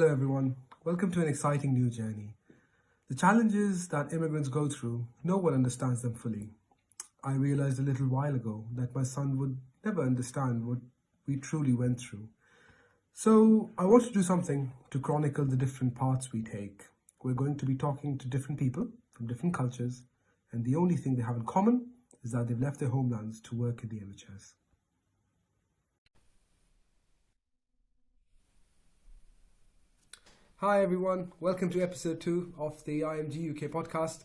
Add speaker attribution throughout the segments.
Speaker 1: Hello, everyone. Welcome to an exciting new journey. The challenges that immigrants go through, no one understands them fully. I realized a little while ago that my son would never understand what we truly went through. So, I want to do something to chronicle the different paths we take. We're going to be talking to different people from different cultures, and the only thing they have in common is that they've left their homelands to work in the NHS. Hi everyone, welcome to episode 2 of the IMG UK podcast.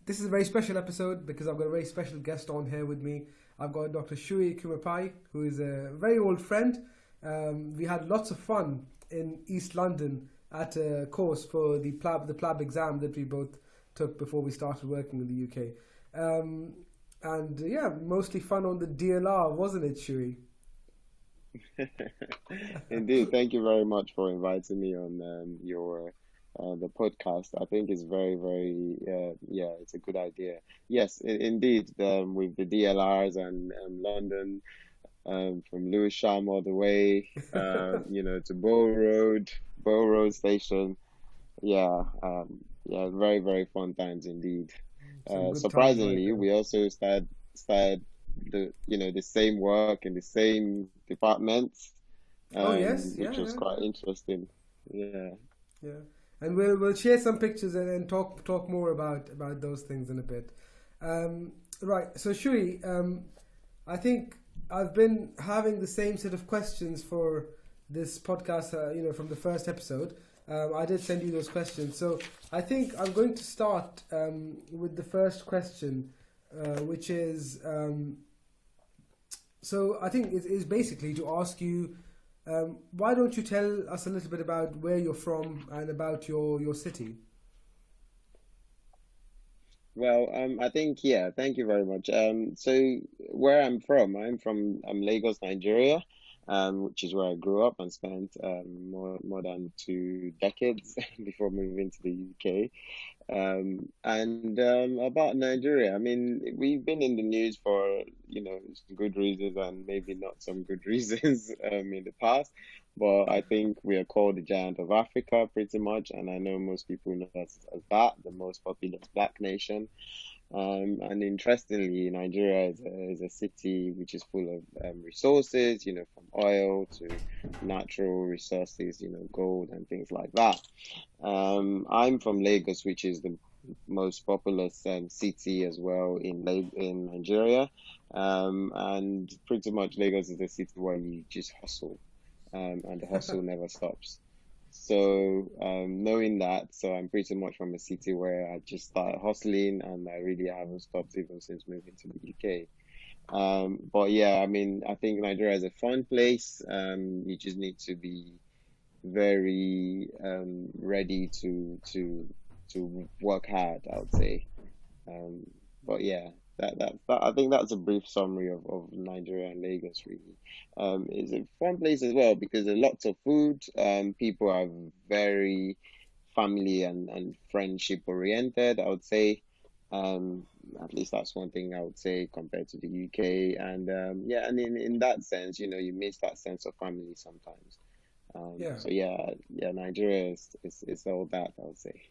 Speaker 1: This is a very special episode because I've got a very special guest on here with me. I've got Dr. Oloronsuyi Ikumapayi, who is a very old friend. We had lots of fun in East London at a course for the PLAB exam that we both took before we started working in the UK. Mostly fun on the DLR, wasn't it, Shui?
Speaker 2: Indeed, thank you very much for inviting me on your the podcast. I think it's very yeah, it's a good idea. Yes, indeed, with the DLRs and from Lewisham all the way, to Bow Road Station. Yeah, yeah, very fun times indeed.
Speaker 1: Some good times right
Speaker 2: Surprisingly,
Speaker 1: there.
Speaker 2: we also started the same work in the same departments,
Speaker 1: Oh yes,
Speaker 2: which was
Speaker 1: yeah.
Speaker 2: quite interesting. Yeah.
Speaker 1: Yeah, and we'll share some pictures and talk more about those things in a bit. Right. So Shui, I think I've been having the same set of questions for this podcast. From the first episode, I did send you those questions. So I think I'm going to start with the first question, which is so I think is basically to ask you. Why don't you tell us a little bit about where you're from and about your city?
Speaker 2: Well, I think, yeah, thank you very much. So where I'm from Lagos, Nigeria, which is where I grew up and spent more than 2 decades before moving to the UK. And About Nigeria, I mean, we've been in the news for, some good reasons and maybe not some good reasons in the past. But I think we are called the giant of Africa pretty much, and I know most people know us as that, the most populous black nation. And interestingly, Nigeria is a city which is full of resources, from oil to natural resources, gold and things like that. I'm from Lagos, which is the most populous city as well in Nigeria. And pretty much Lagos is a city where you just hustle, and the hustle never stops. So, knowing that, so I'm pretty much from a city where I just started hustling and I really haven't stopped even since moving to the UK. But yeah, I mean, I think Nigeria is a fun place. You just need to be very ready to work hard, I would say. Um, but yeah, that I think that's a brief summary of Nigeria and Lagos really. It's a fun place as well because there's lots of food. People are very family and friendship oriented, I would say. Um, at least that's one thing I would say compared to the UK. And yeah, and in that sense, you miss that sense of family sometimes.
Speaker 1: Yeah,
Speaker 2: So yeah, Nigeria is all that, I would say.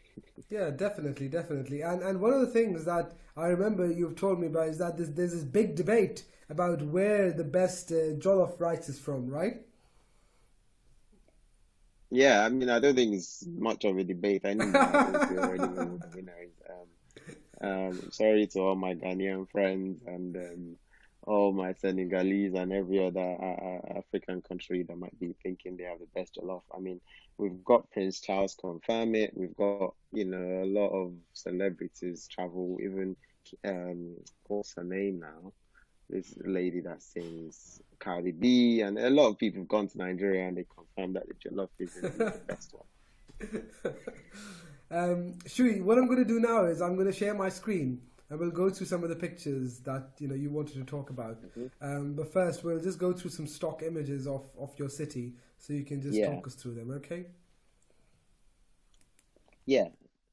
Speaker 1: yeah, definitely. And one of the things that I remember you've told me about is that there's this big debate about where the best jollof rice is from, right?
Speaker 2: Yeah, I mean, I don't think it's much of a debate anymore. I think we already know who the winner is. Sorry to all my Ghanaian friends and all my Senegalese and every other African country that might be thinking they have the best jollof. I mean, we've got Prince Charles confirm it. We've got, a lot of celebrities travel, even what's her name now? This lady that sings Cardi B, and a lot of people have gone to Nigeria and they confirm that the jollof is indeed the best one.
Speaker 1: Shui, what I'm going to do now is I'm going to share my screen and we'll go through some of the pictures that you wanted to talk about.
Speaker 2: Hmm.
Speaker 1: But first, we'll just go through some stock images of your city so you can just
Speaker 2: Yeah,
Speaker 1: talk us through them, okay?
Speaker 2: yeah,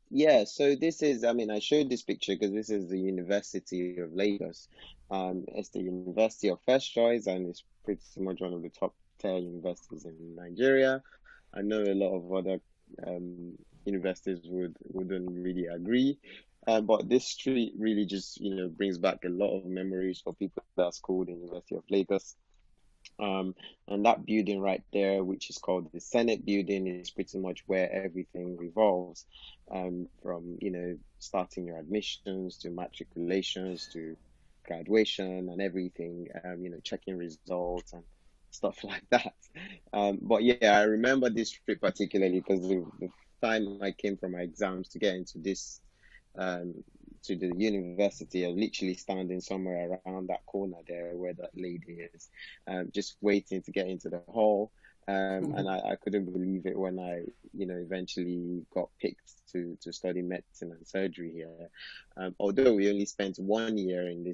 Speaker 2: yeah. So this is, I mean, I showed this picture because this is the University of Lagos. It's the university of first choice, and it's pretty much one of the top tier universities in Nigeria. I know a lot of other universities wouldn't really agree. But this street really just, brings back a lot of memories for people that schooled in University of Lagos. Um, and that building right there, which is called the Senate building, is pretty much where everything revolves, from, starting your admissions to matriculations to graduation and everything, checking results and stuff like that. But yeah, I remember this trip particularly because the time I came from my exams to get into this um, to the university. I was literally standing somewhere around that corner there where that lady is, just waiting to get into the hall. And I couldn't believe it when I, eventually got picked to study medicine and surgery here. Although we only spent 1 year in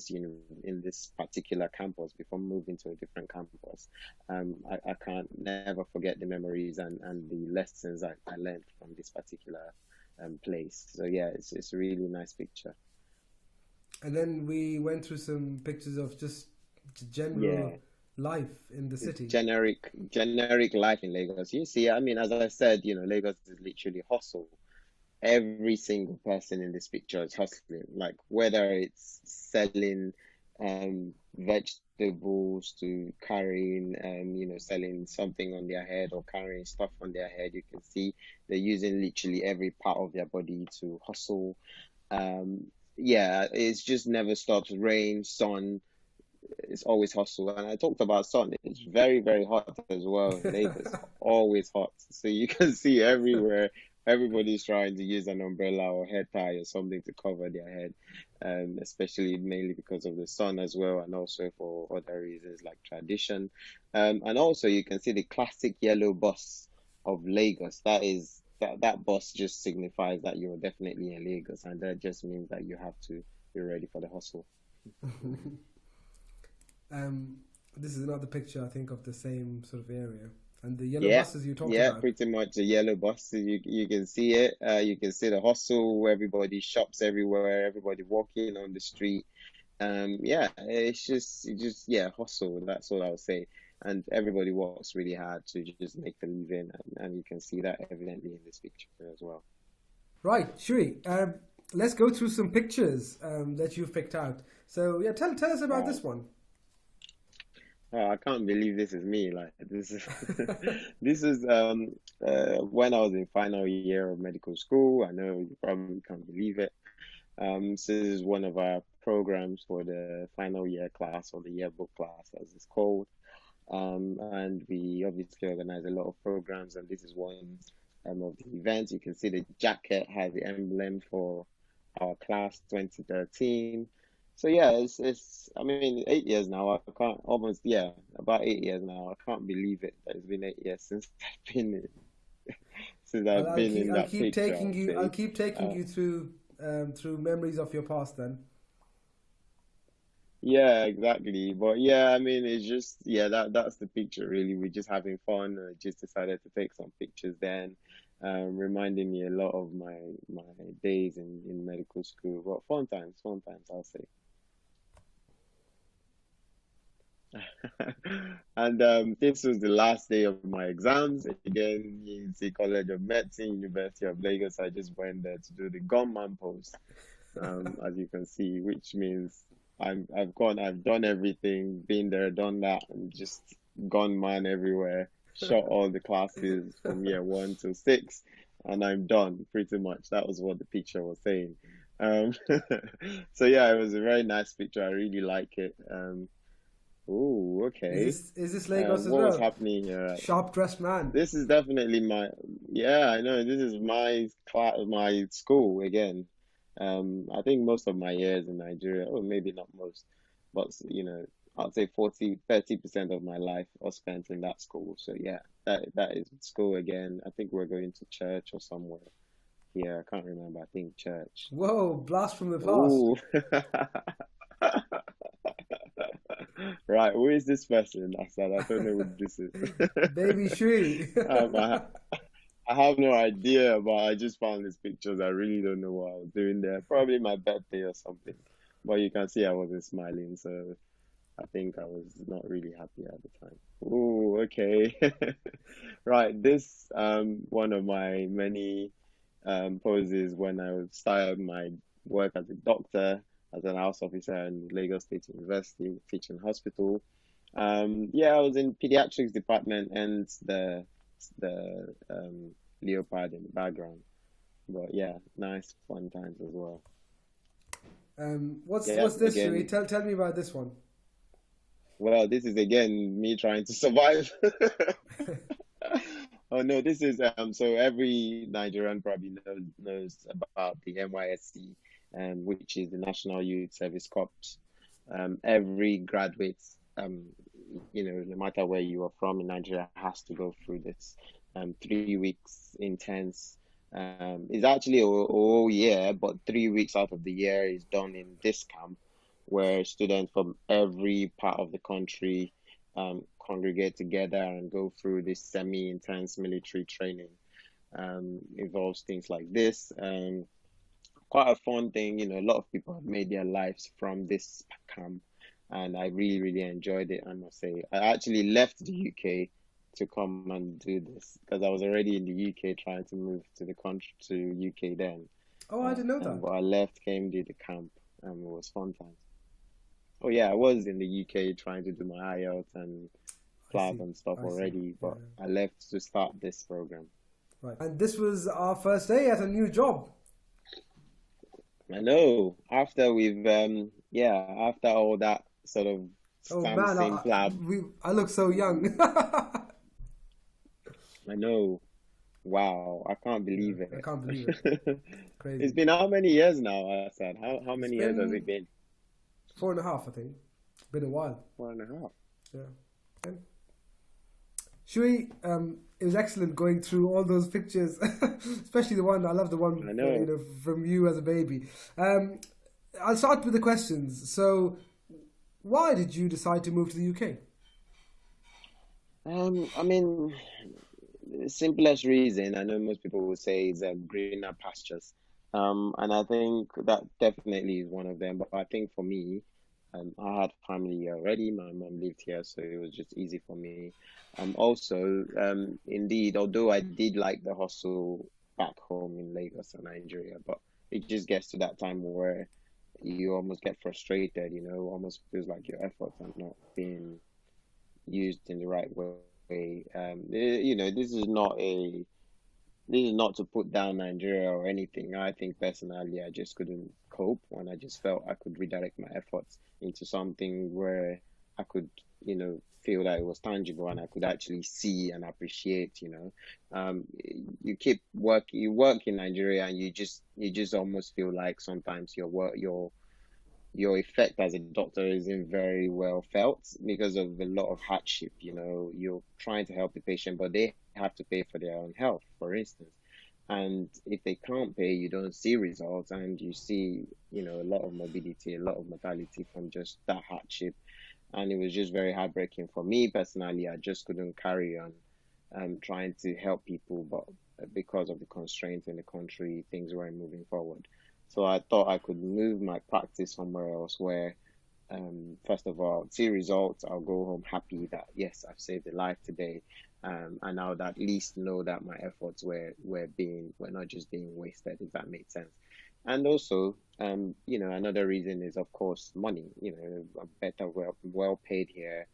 Speaker 2: in this particular campus before moving to a different campus, I can't never forget the memories and the lessons I learned from this particular place. So yeah, it's a really nice picture.
Speaker 1: And then we went through some pictures of just general
Speaker 2: Yeah,
Speaker 1: life in the
Speaker 2: the
Speaker 1: city.
Speaker 2: generic life in Lagos. You see, I mean, as I said, Lagos is literally hustle. Every single person in this picture is hustling, like whether it's selling vegetables to carrying, selling something on their head or carrying stuff on their head. You can see they're using literally every part of their body to hustle. Um, yeah, it's just never stops. Rain, sun, it's always hustle. And I talked about sun. It's very, very hot as well in Lagos. Always hot. So you can see everywhere. Everybody's trying to use an umbrella or head tie or something to cover their head, especially mainly because of the sun as well, and also for other reasons like tradition. And also you can see the classic yellow bus of Lagos. That bus just signifies that you're definitely in Lagos, and that just means that you have to be ready for the hustle.
Speaker 1: um, this is another picture, I think, of the same sort of area. And the yellow
Speaker 2: Yeah,
Speaker 1: buses you talked
Speaker 2: yeah,
Speaker 1: about.
Speaker 2: pretty much a yellow bus. So you can see it. You can see the hustle. Everybody shops everywhere. Everybody walking on the street. Yeah, it's just yeah, hustle. That's all I would say. And everybody works really hard to just make a living, and you can see that evidently in this picture as well.
Speaker 1: Right, Shui. Let's go through some pictures that you've picked out. So yeah, tell us about
Speaker 2: Wow.
Speaker 1: this one.
Speaker 2: Oh, I can't believe this is me. Like this is this is when I was in final year of medical school. I know you probably can't believe it. So this is one of our programs for the final year class or the yearbook class, as it's called. And we obviously organize a lot of programs, and this is one of the events. You can see the jacket has the emblem for our class 2013. So yeah, it's I mean 8 years now. I can't almost yeah, about 8 years now. I can't believe it that it's been 8 years since I've been in
Speaker 1: I'll
Speaker 2: that
Speaker 1: keep
Speaker 2: picture, I
Speaker 1: taking
Speaker 2: would
Speaker 1: you I'll
Speaker 2: say.
Speaker 1: keep taking
Speaker 2: Uh,
Speaker 1: you through memories of your past then.
Speaker 2: Yeah, exactly. But yeah, I mean, it's just yeah, that's the picture really. We're just having fun. I just decided to take some pictures then, reminding me a lot of my days in medical school. But fun times, I'll say. And this was the last day of my exams. Again, UNC College of Medicine, University of Lagos. I just went there to do the gunman pose, as you can see, which means I've done everything, been there, done that, and just gone man everywhere, shot all the classes from year one to six, and I'm done pretty much. That was what the picture was saying. Um, so yeah, it was a very nice picture. I really like it. Oh, okay.
Speaker 1: Is this Lagos as
Speaker 2: What was
Speaker 1: well?
Speaker 2: happening here?
Speaker 1: Sharp dressed man.
Speaker 2: This is definitely yeah, I know. This is my class, my school again. I think most of my years in Nigeria, or maybe not most, but I'd say 30% of my life was spent in that school. So yeah, that is school again. I think we're going to church or somewhere. Yeah, I can't remember. I think church.
Speaker 1: Whoa, blast from the past.
Speaker 2: Oh, right. Who is this person? I said, I don't know who this is.
Speaker 1: Baby Shui.
Speaker 2: Um, I, I have no idea, but I just found these pictures. I really don't know what I was doing there. Probably my birthday or something. But you can see I wasn't smiling, so I think I was not really happy at the time. Oh, okay. Right. This one of my many poses when I started my work as a doctor, as an house officer in Lagos State University, teaching hospital. Yeah, I was in pediatrics department and the leopard in the background. But yeah, nice fun times as well.
Speaker 1: What's
Speaker 2: Yeah,
Speaker 1: what's this, Shui?
Speaker 2: again,
Speaker 1: Tell me about this one.
Speaker 2: well, this is again me trying to survive. Oh no, this is so every Nigerian probably knows about the NYSC, which is the National Youth Service Corps. Every graduate, um, no matter where you are from in Nigeria, has to go through this 3 weeks intense. It's actually a whole year, but 3 weeks out of the year is done in this camp, where students from every part of the country congregate together and go through this semi-intense military training. Involves things like this. Quite a fun thing. A lot of people have made their lives from this camp, and I really, really enjoyed it, I must say. I actually left the UK to come and do this because I was already in the UK trying to move to the country to UK then.
Speaker 1: Oh, I didn't know
Speaker 2: But
Speaker 1: that.
Speaker 2: I left, came, did the camp, and it was fun times. Oh yeah, I was in the UK trying to do my IELTS and
Speaker 1: I
Speaker 2: club
Speaker 1: see.
Speaker 2: and stuff
Speaker 1: I see.
Speaker 2: already,
Speaker 1: Yeah.
Speaker 2: but I left to start this program.
Speaker 1: Right. And this was our first day at a new job.
Speaker 2: I know. After we've yeah, after all that sort of
Speaker 1: Oh man,
Speaker 2: stamping club,
Speaker 1: I look so young.
Speaker 2: I know. Wow, I can't
Speaker 1: Yeah,
Speaker 2: believe
Speaker 1: I can't believe it.
Speaker 2: it. It's
Speaker 1: Crazy.
Speaker 2: been how many years now, I said? How
Speaker 1: It's
Speaker 2: many years has
Speaker 1: been
Speaker 2: it been?
Speaker 1: 4.5, I think. Been a while.
Speaker 2: 4.5.
Speaker 1: Yeah. And Shui, it was excellent going through all those pictures, especially the one. I love the one,
Speaker 2: I know.
Speaker 1: from you as a baby. Um, I'll start with the questions. So, why did you decide to move to the UK?
Speaker 2: I mean, the simplest reason I know most people will say is greener pastures. And I think that definitely is one of them. But I think for me, I had family here already. My mom lived here, so it was just easy for me. Also, indeed, although I did like the hustle back home in Lagos and Nigeria, but it just gets to that time where you almost get frustrated, almost feels like your efforts are not being used in the right way. This is not to put down Nigeria or anything. I think personally, I just couldn't cope, and I just felt I could redirect my efforts into something where I could, feel that it was tangible and I could actually see and appreciate. You work in Nigeria, and you just almost feel like sometimes your effect as a doctor isn't very well felt because of a lot of hardship. You're trying to help the patient, but they have to pay for their own health, for instance. And if they can't pay, you don't see results, and you see, a lot of morbidity, a lot of mortality from just that hardship. And it was just very heartbreaking for me personally. I just couldn't carry on trying to help people, but because of the constraints in the country, things weren't moving forward. So I thought I could move my practice somewhere else where, first of all, see results. I'll go home happy that yes, I've saved a life today, and I would at least know that my efforts were not just being wasted, if that makes sense. And also, another reason is of course money. A better, well paid here.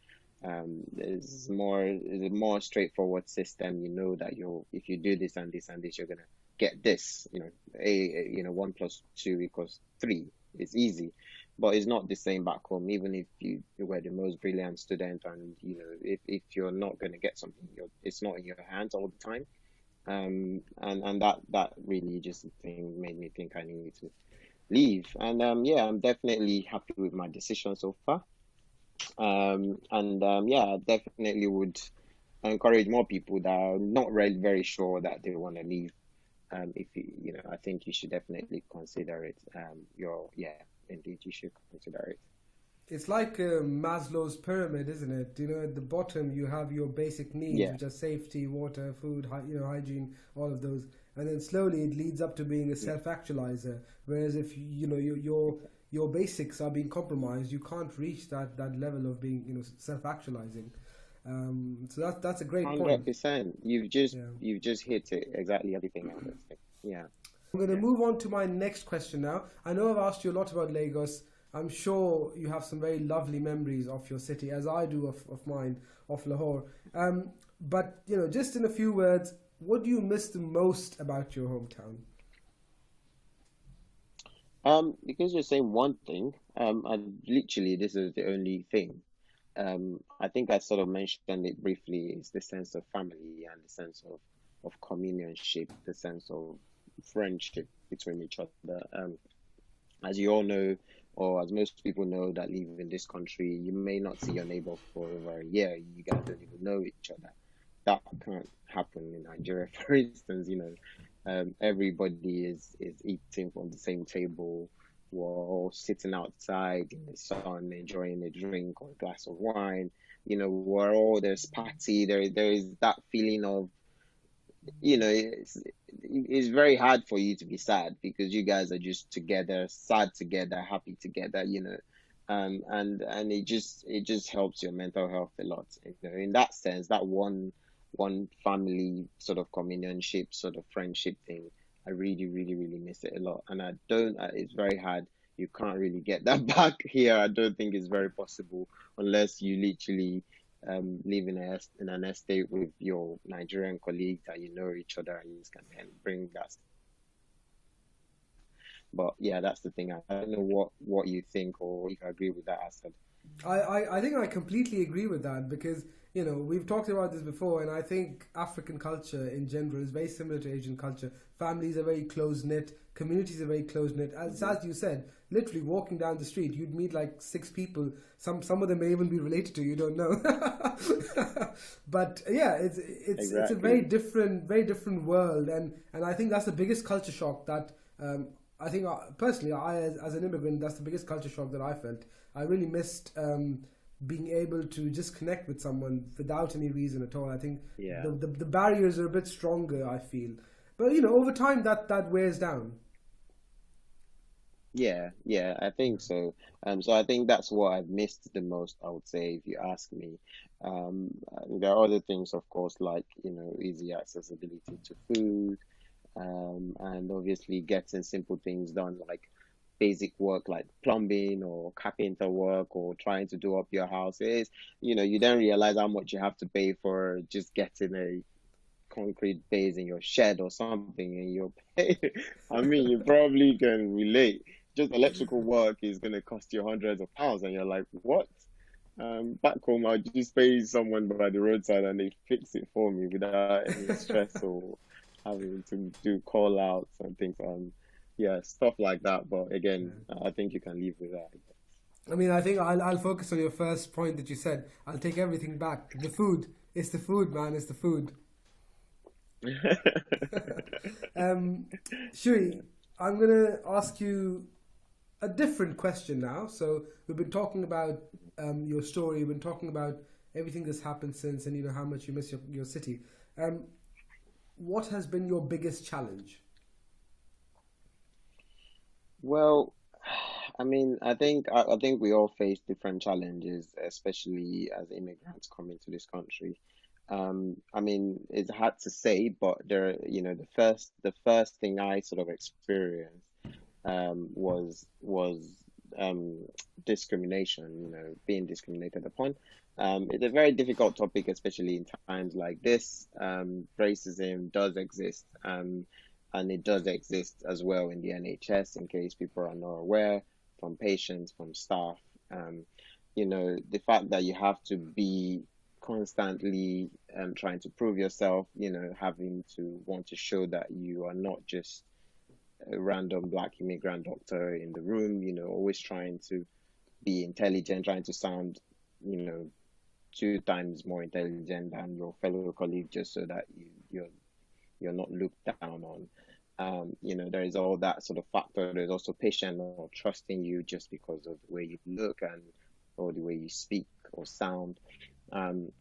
Speaker 2: Is a more straightforward system. You know that if you do this and this and this, you're gonna get this. One plus two equals three. It's easy, but it's not the same back home. Even if you were the most brilliant student, and if you're not gonna get something, it's not in your hands all the time. And that really just thing made me think I needed to leave. And yeah, I'm definitely happy with my decision so far. And yeah, I definitely would encourage more people that are not really very sure that they want to leave. If I think you should definitely consider it. Yeah, indeed, you should consider it.
Speaker 1: It's like Maslow's pyramid, isn't it? At the bottom you have your basic needs,
Speaker 2: Yeah,
Speaker 1: which are safety, water, food, hygiene, all of those, and then slowly it leads up to being a
Speaker 2: yeah,
Speaker 1: self-actualizer. Whereas if your your basics are being compromised, you can't reach that level of being, self-actualizing. So that's a great point.
Speaker 2: 100%.
Speaker 1: Yeah.
Speaker 2: You've just hit it exactly everything I would say. Yeah.
Speaker 1: I'm going to
Speaker 2: Yeah.
Speaker 1: move on to my next question now. I know I've asked you a lot about Lagos. I'm sure you have some very lovely memories of your city, as I do of mine, of Lahore. But, just in a few words, what do you miss the most about your hometown?
Speaker 2: Because you're saying one thing, I literally this is the only thing. I think I sort of mentioned it briefly, is the sense of family and the sense of companionship, the sense of friendship between each other. As you all know, or as most people know that live in this country, you may not see your neighbor for over a year. You guys don't even know each other. That can't happen in Nigeria, for instance. Everybody is eating from the same table. We're all sitting outside in the sun, enjoying a drink or a glass of wine. There's party. There is that feeling of, it's very hard for you to be sad because you guys are just together, sad together, happy together, and it just helps your mental health a lot. In that sense, that one family sort of companionship, sort of friendship thing, I really, really, really miss it a lot, and I don't. It's very hard. You can't really get that back here. I don't think it's very possible unless you literally live in an estate with your Nigerian colleagues that you know each other and you can then bring that. But yeah, that's the thing. I don't know what you think or if you agree with that, Asad.
Speaker 1: I think I completely agree with that because, we've talked about this before, and I think African culture in general is very similar to Asian culture. Families are very close knit, communities are very close knit. As you said, literally walking down the street, you'd meet like six people. Some of them may even be related to you, you don't know. But yeah, it's a
Speaker 2: Exactly.
Speaker 1: very different world, and I think that's the biggest culture shock that I think personally, as an immigrant, that's the biggest culture shock that I felt. I really missed being able to just connect with someone without any reason at all. I think
Speaker 2: Yeah.
Speaker 1: the barriers are a bit stronger, I feel. But over time that wears down.
Speaker 2: Yeah, yeah, I think so. So I think that's what I've missed the most, I would say, if you ask me. There are other things, of course, like, easy accessibility to food, and obviously getting simple things done like basic work like plumbing or carpenter work or trying to do up your house is, you don't realize how much you have to pay for just getting a concrete base in your shed or something and you're paying. I mean, you probably can relate. Just electrical work is going to cost you hundreds of pounds, and you're like, what? Back home, I'll just pay someone by the roadside and they fix it for me without any stress or having to do call outs and things. Yeah, stuff like that. But again, I think you can live with that.
Speaker 1: I mean, I think I'll focus on your first point that you said. I'll take everything back. The food. It's the food, man. It's the food. Um, Shui, I'm gonna ask you a different question now. So we've been talking about your story. We've been talking about everything that's happened since, and how much you miss your city. Um, what has been your biggest challenge?
Speaker 2: Well, I mean, I think we all face different challenges, especially as immigrants coming to this country. I mean, it's hard to say, but the first thing I sort of experienced was um, discrimination. Being discriminated upon. It's a very difficult topic, especially in times like this. Racism does exist, and it does exist as well in the NHS. In case people are not aware, from patients, from staff. Um, the fact that you have to be constantly trying to prove yourself. Having to want to show that you are not just a random black immigrant doctor in the room, always trying to be intelligent, trying to sound, you know, two times more intelligent than your fellow colleague just so that you're not looked down on. There is all that sort of factor. There's also patient not trusting you just because of the way you look and or the way you speak or sound. Um,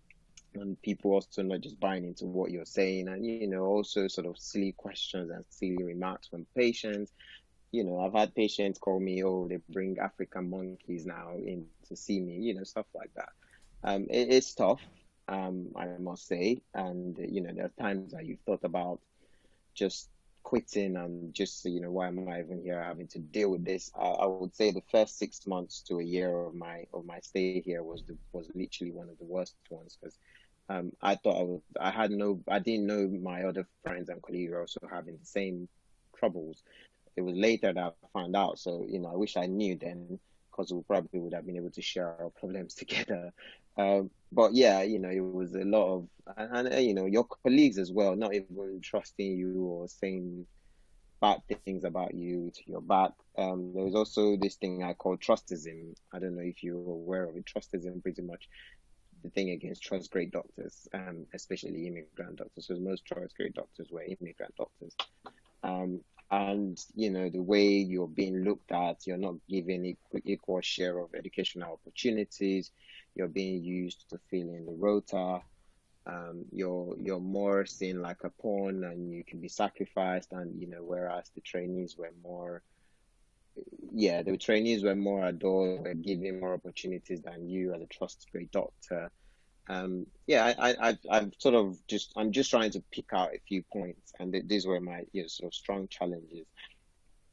Speaker 2: and people also not just buying into what you're saying, and also sort of silly questions and silly remarks from patients. I've had patients call me, oh, they bring African monkeys now in to see me, stuff like that. It's tough, I must say. And, there are times that you've thought about just quitting and just, why am I even here having to deal with this? I would say the first 6 months to a year of my stay here was literally one of the worst ones because I thought I didn't know my other friends and colleagues were also having the same troubles. It was later that I found out. So, I wish I knew then because we probably would have been able to share our problems together. But yeah, it was a lot of, your colleagues as well, not even trusting you or saying bad things about you to your back. There was also this thing I call trustism. I don't know if you're aware of it. Trustism, pretty much the thing against trust grade doctors, especially immigrant doctors. So most trust grade doctors were immigrant doctors. And the way you're being looked at, you're not given equal share of educational opportunities. You're being used to fill in the rota. You're more seen like a pawn, and you can be sacrificed. And whereas the trainees were more adored, were given more opportunities than you as a trust grade doctor. Yeah, I've sort of I'm just trying to pick out a few points, and these were my sort of strong challenges.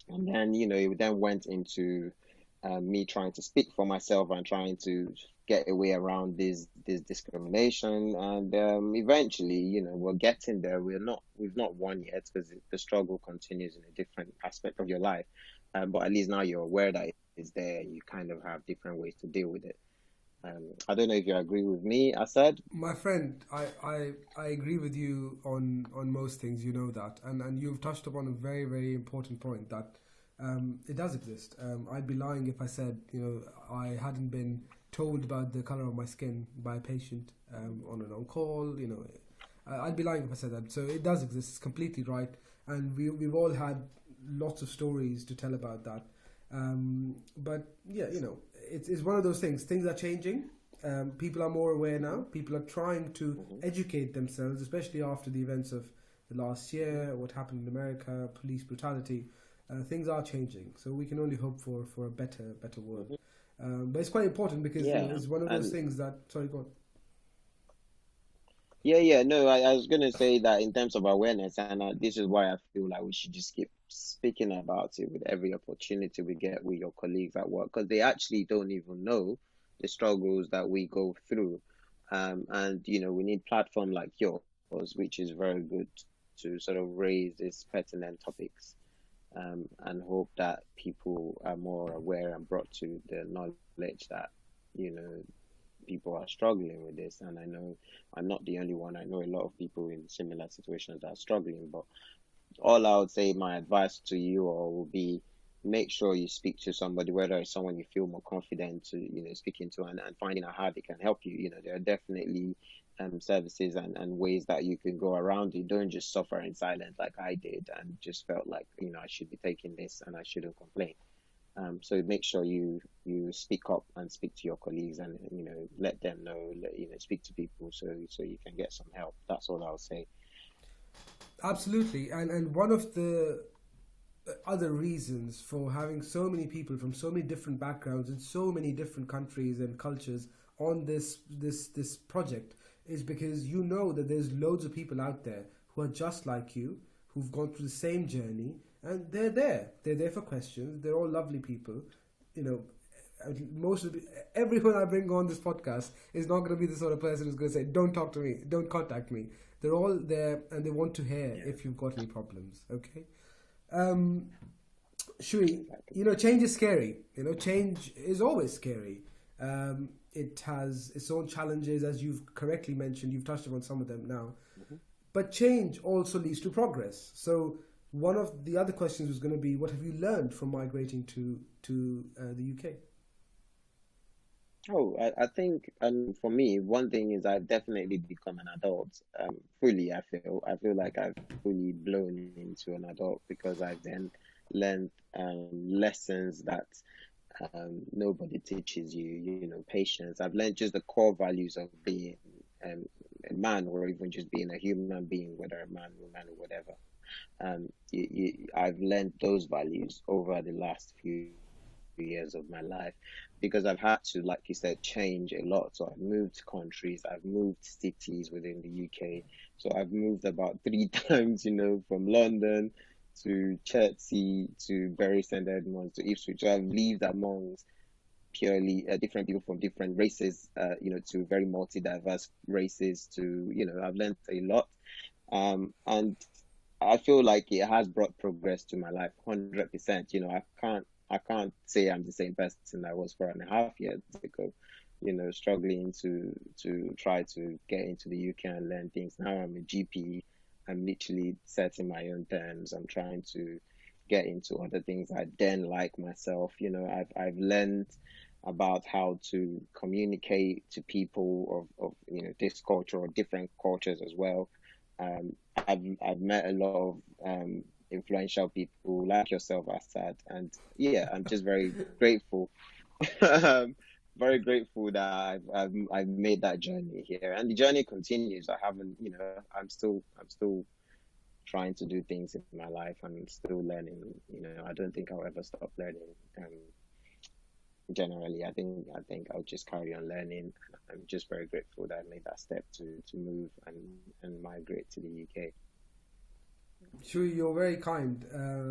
Speaker 2: And then it then went into me trying to speak for myself and trying to get a way around this discrimination. And eventually, we're getting there. We've not won yet because the struggle continues in a different aspect of your life. But at least now you're aware that it's there. You kind of have different ways to deal with it. I don't know if you agree with me, Asad.
Speaker 1: My friend, I agree with you on most things, you know that. And you've touched upon a very, very important point that it does exist. I'd be lying if I said, I hadn't been told about the color of my skin by a patient on an on-call, I'd be lying if I said that. So it does exist, it's completely right. And we've all had lots of stories to tell about that. But yeah, it's one of those things. Things are changing. People are more aware now. People are trying to educate themselves, especially after the events of the last year, what happened in America, police brutality. Things are changing, so we can only hope for a better world. But it's quite important because
Speaker 2: Yeah,
Speaker 1: it's one of those
Speaker 2: and
Speaker 1: things that. Sorry, go on.
Speaker 2: yeah. No, I was gonna say that in terms of awareness, and this is why I feel like we should just keep speaking about it with every opportunity we get with your colleagues at work, because they actually don't even know the struggles that we go through. And we need platform like yours, which is very good to sort of raise these pertinent topics, and hope that people are more aware and brought to the knowledge that you know people are struggling with this. And I know I'm not the only one. I know a lot of people in similar situations that are struggling. But all I would say, my advice to you all will be make sure you speak to somebody, whether it's someone you feel more confident to, speaking to, and finding out how they can help you. There are definitely services and ways that you can go around it. Don't just suffer in silence like I did and just felt like, I should be taking this and I shouldn't complain. So make sure you speak up and speak to your colleagues and let them know, speak to people so you can get some help. That's all I'll say.
Speaker 1: Absolutely, and one of the other reasons for having so many people from so many different backgrounds in so many different countries and cultures on this project is because that there's loads of people out there who are just like you, who've gone through the same journey, and they're there for questions. They're all lovely people. you know most of everyone I bring on this podcast is not going to be the sort of person who's going to say, don't talk to me, don't contact me. They're all there and they want to hear if you've got any problems. Okay. Shui, change is scary. Change is always scary. It has its own challenges, as you've correctly mentioned. You've touched upon some of them now.
Speaker 2: Mhm.
Speaker 1: But change also leads to progress. So one of the other questions was going to be, what have you learned from migrating to the UK?
Speaker 2: Oh, I think for me, one thing is I've definitely become an adult. Fully, I feel like I've fully blown into an adult because I've then learned lessons that nobody teaches you. Patience. I've learned just the core values of being um, a man, or even just being a human being, whether a man, woman, or whatever. I've learned those values over the last few years of my life because I've had to, like you said, change a lot. So I've moved countries, I've moved cities within the UK. So I've moved about three times, from London to Chertsey to Bury St. Edmunds to Ipswich. So I've lived amongst purely different people from different races, to very multi-diverse races. I've learned a lot. And I feel like it has brought progress to my life, 100%. I can't say I'm the same person I was 4.5 years ago. Struggling to try to get into the UK and learn things. Now I'm a GP. I'm literally setting my own terms. I'm trying to get into other things I then like myself. I've learned about how to communicate to people of this culture or different cultures as well. I've met a lot of influential people like yourself, Asad, and yeah, I'm just very grateful. um, very grateful that I've made that journey here, and the journey continues. I haven't, I'm still trying to do things in my life, and still learning. I don't think I'll ever stop learning. Um, Generally, I think I'll just carry on learning. I'm just very grateful that I made that step to move and migrate to the UK.
Speaker 1: Sure, you're very kind,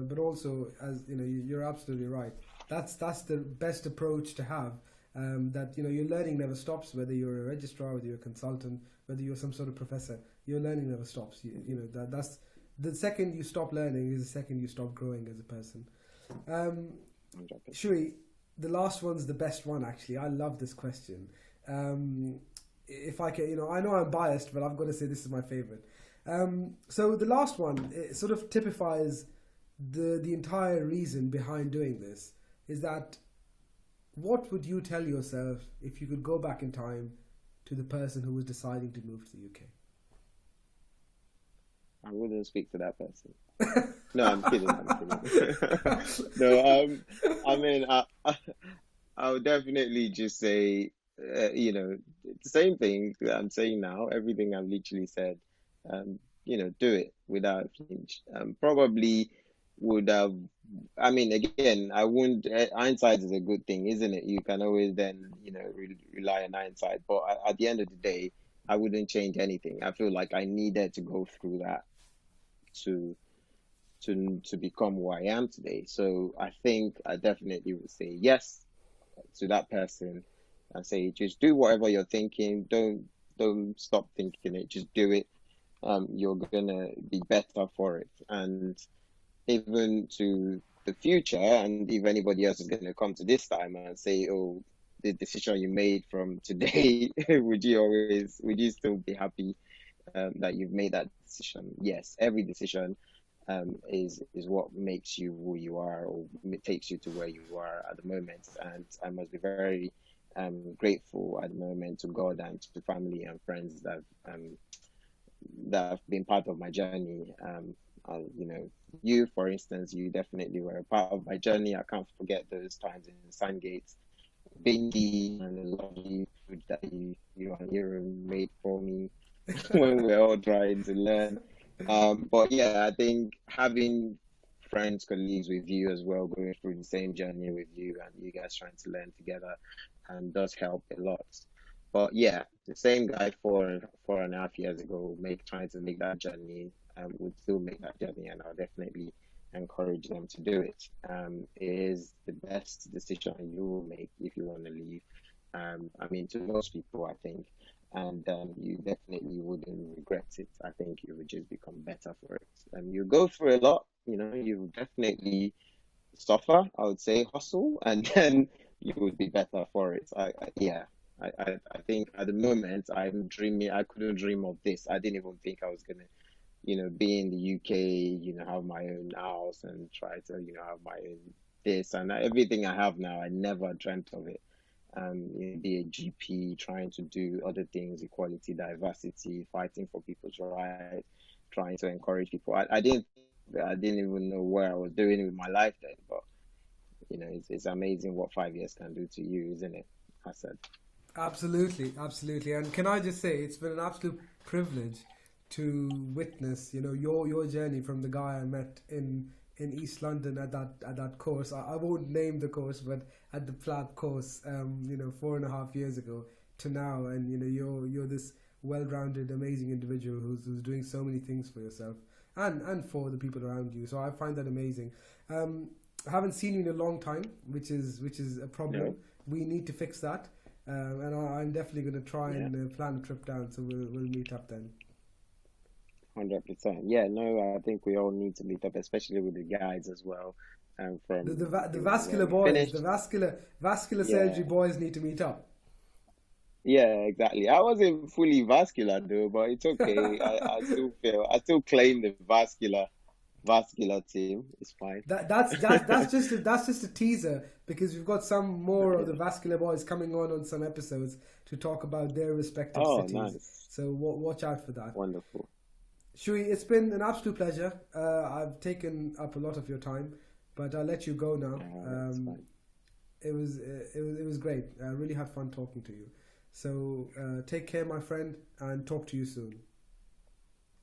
Speaker 1: but also, as you know, you're absolutely right. That's the best approach to have. That your learning never stops. Whether you're a registrar, whether you're a consultant, whether you're some sort of professor, your learning never stops. That's the second you stop learning is the second you stop growing as a person. Um,
Speaker 2: 100%.
Speaker 1: Shui, the last one's the best one. Actually, I love this question. Um, if I can, I know I'm biased, but I've got to say this is my favorite. So the last one, it sort of typifies the entire reason behind doing this. Is that what would you tell yourself if you could go back in time to the person who was deciding to move to the UK?
Speaker 2: I wouldn't speak to that person. No, I'm kidding. I'm kidding. No, I mean, I would definitely just say, the same thing that I'm saying now. Everything I've literally said. Do it without a flinch. Probably would have. I mean, again, I wouldn't. Hindsight is a good thing, isn't it? You can always then, rely on hindsight. But at the end of the day, I wouldn't change anything. I feel like I needed to go through that to to become who I am today. So I think I definitely would say yes to that person and say just do whatever you're thinking. Don't stop thinking it. Just do it. You're gonna be better for it. And even to the future, and if anybody else is gonna come to this time and say, "Oh, the decision you made from today, would you still be happy that you've made that decision?" Yes, every decision is what makes you who you are or takes you to where you are at the moment. And I must be very grateful at the moment to God and to family and friends that have been part of my journey. You, for instance, you definitely were a part of my journey. I can't forget those times in Sandgate, Bindi, and the lovely food that you and Hiram made for me when we were all trying to learn. But yeah, I think having friends, colleagues with you as well, going through the same journey with you, and you guys trying to learn together, does help a lot. But yeah, the same guy 4.5 years ago, trying to make that journey, would still make that journey, and I'll definitely encourage them to do it. It is the best decision you will make if you want to leave. I mean, to most people, I think, and you definitely wouldn't regret it. I think you would just become better for it. You go through a lot, you definitely suffer, I would say, hustle, and then you would be better for it. Yeah. I think at the moment I'm dreaming. I couldn't dream of this. I didn't even think I was gonna, be in the UK, have my own house and try to, have my own this and everything I have now. I never dreamt of it. Be a GP, trying to do other things, equality, diversity, fighting for people's rights, trying to encourage people. I didn't even know where I was doing with my life then, but it's amazing what 5 years can do to you, isn't it? I said.
Speaker 1: Absolutely, absolutely. And can I just say, it's been an absolute privilege to witness, your journey from the guy I met in East London at that course. I won't name the course, but at the FLAB course, 4.5 years ago to now, and you're this well-rounded, amazing individual who's doing so many things for yourself and for the people around you. So I find that amazing. I haven't seen you in a long time, which is a problem.
Speaker 2: No,
Speaker 1: We need to fix that. And I'm definitely going to try
Speaker 2: yeah,
Speaker 1: and plan a trip down, so we'll meet up then.
Speaker 2: 100%. Yeah, no, I think we all need to meet up, especially with the guys as well.
Speaker 1: The
Speaker 2: From
Speaker 1: the, va- the
Speaker 2: where
Speaker 1: vascular
Speaker 2: we
Speaker 1: boys, the
Speaker 2: finished.
Speaker 1: vascular surgery
Speaker 2: Yeah,
Speaker 1: boys need to meet up.
Speaker 2: yeah, exactly. I wasn't fully vascular though, but it's okay. I still claim the vascular team. It's fine.
Speaker 1: That's just a teaser, because we've got some more of the vascular boys coming on some episodes to talk about their respective
Speaker 2: Oh,
Speaker 1: cities.
Speaker 2: nice.
Speaker 1: So watch out for that.
Speaker 2: Wonderful.
Speaker 1: Shui, it's been an absolute pleasure. I've taken up a lot of your time, but I'll let you go now.
Speaker 2: It's fine.
Speaker 1: It was great. I really had fun talking to you. So take care, my friend, and talk to you soon.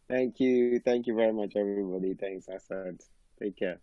Speaker 2: Thank you. Thank you very much, everybody. Thanks, I said. Take care.